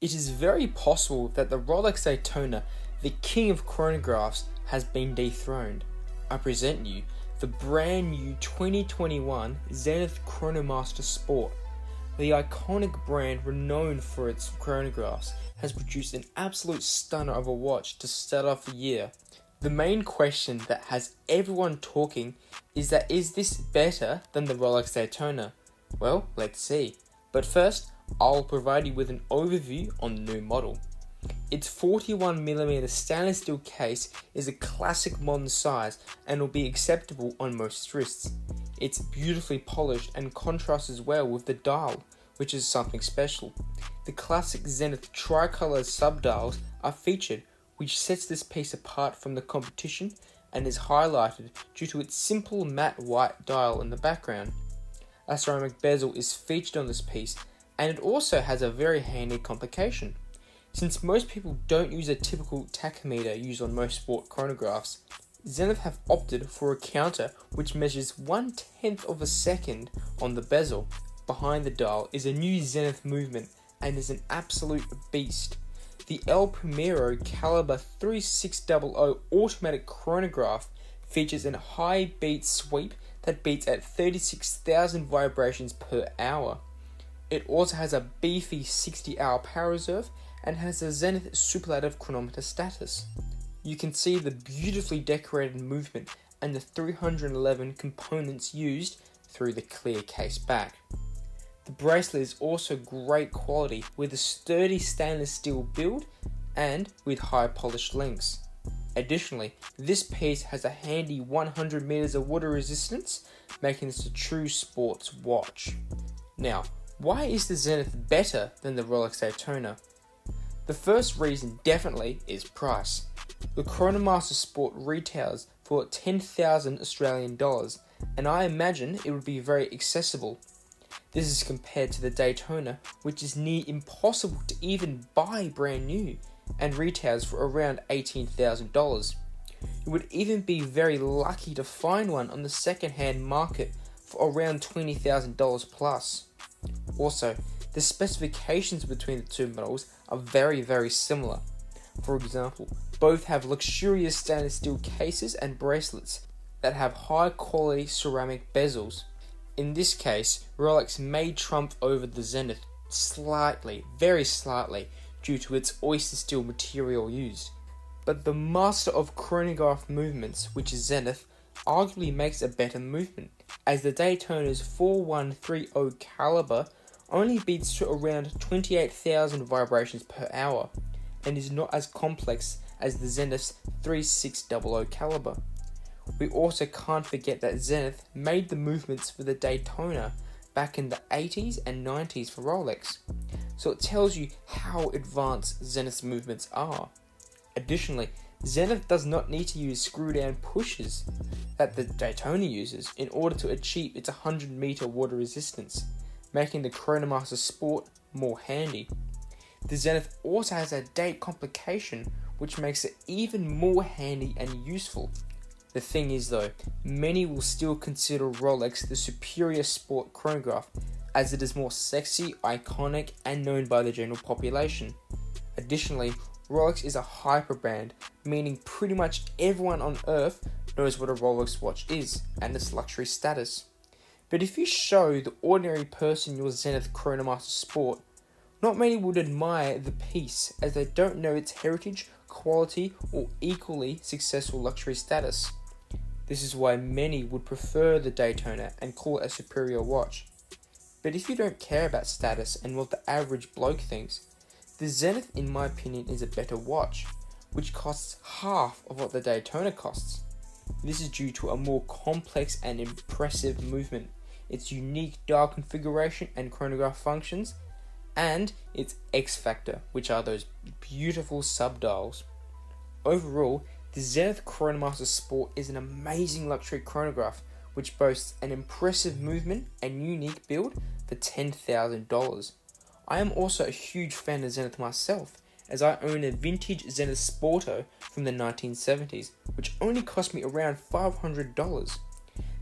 It is very possible that the ROLEX Daytona, the king of chronographs, has been dethroned. I present you the brand new 2021 Zenith Chronomaster Sport. The iconic brand, renowned for its chronographs, has produced an absolute stunner of a watch to start off the year. The main question that has everyone talking is this better than the ROLEX Daytona? Well, let's see. But first, I'll provide you with an overview on the new model. Its 41mm stainless steel case is a classic modern size and will be acceptable on most wrists. It's beautifully polished and contrasts as well with the dial, which is something special. The classic Zenith tricolour subdials are featured, which sets this piece apart from the competition and is highlighted due to its simple matte white dial in the background. A ceramic bezel is featured on this piece, and it also has a very handy complication. Since most people don't use a typical tachymeter used on most sport chronographs, Zenith have opted for a counter which measures 1/10 of a second on the bezel. Behind the dial is a new Zenith movement and is an absolute beast. The El Primero caliber 3600 automatic chronograph features a high beat sweep that beats at 36,000 vibrations per hour. It also has a Beefy 60-hour power reserve and has a Zenith superlative chronometer status. You can see the beautifully decorated movement and the 311 components used through the clear case back. The bracelet is also great quality with a sturdy stainless steel build and with high polished links. Additionally, this piece has a handy 100 meters of water resistance, making this a true sports watch. Now, why is the Zenith better than the ROLEX Daytona? The first reason definitely is price. The Chronomaster Sport retails for 10,000 Australian dollars, and I imagine it would be very accessible. This is compared to the Daytona, which is near impossible to even buy brand new and retails for around $18,000. You would even be very lucky to find one on the second-hand market for around $20,000 plus. Also, the specifications between the two models are very similar. For example, both have luxurious stainless steel cases and bracelets that have high quality ceramic bezels. In this case, ROLEX may trump over the Zenith slightly, very slightly, due to its oyster steel material used. But the master of chronograph movements, which is Zenith, arguably makes a better movement, as the Daytona's 4130 caliber only beats to around 28,000 vibrations per hour, and is not as complex as the Zenith's 3600 caliber. We also can't forget that Zenith made the movements for the Daytona back in the 80s and 90s for Rolex, so it tells you how advanced Zenith's movements are. Additionally, Zenith does not need to use screw-down pushes that the Daytona uses in order to achieve its 100-meter water resistance, making the Chronomaster Sport more handy. The Zenith also has a date complication, which makes it even more handy and useful. The thing is though, many will still consider Rolex the superior sport chronograph, as it is more sexy, iconic, and known by the general population. Additionally, Rolex is a hyper brand, meaning pretty much everyone on earth knows what a Rolex watch is and its luxury status. But if you show the ordinary person your Zenith Chronomaster Sport, not many would admire the piece, as they don't know its heritage, quality, or equally successful luxury status. This is why many would prefer the Daytona and call it a superior watch. But if you don't care about status and what the average bloke thinks, the Zenith, in my opinion, is a better watch, which costs half of what the Daytona costs. This is due to a more complex and impressive movement, its unique dial configuration and chronograph functions, and its X factor, which are those beautiful subdials. Overall, the Zenith Chronomaster Sport is an amazing luxury chronograph which boasts an impressive movement and unique build for $10,000. I am also a huge fan of Zenith myself, as I own a vintage Zenith Sporto from the 1970s, which only cost me around $500.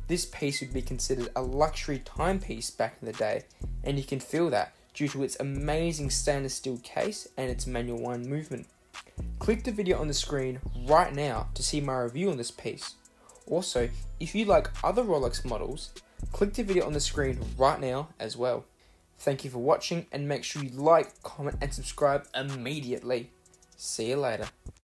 This piece would be considered a luxury timepiece back in the day, and you can feel that due to its amazing stainless steel case and its manual wind movement. Click the video on the screen right now to see my review on this piece. Also, if you like other Rolex models, click the video on the screen right now as well. Thank you for watching, and make sure you like, comment and subscribe immediately. See you later.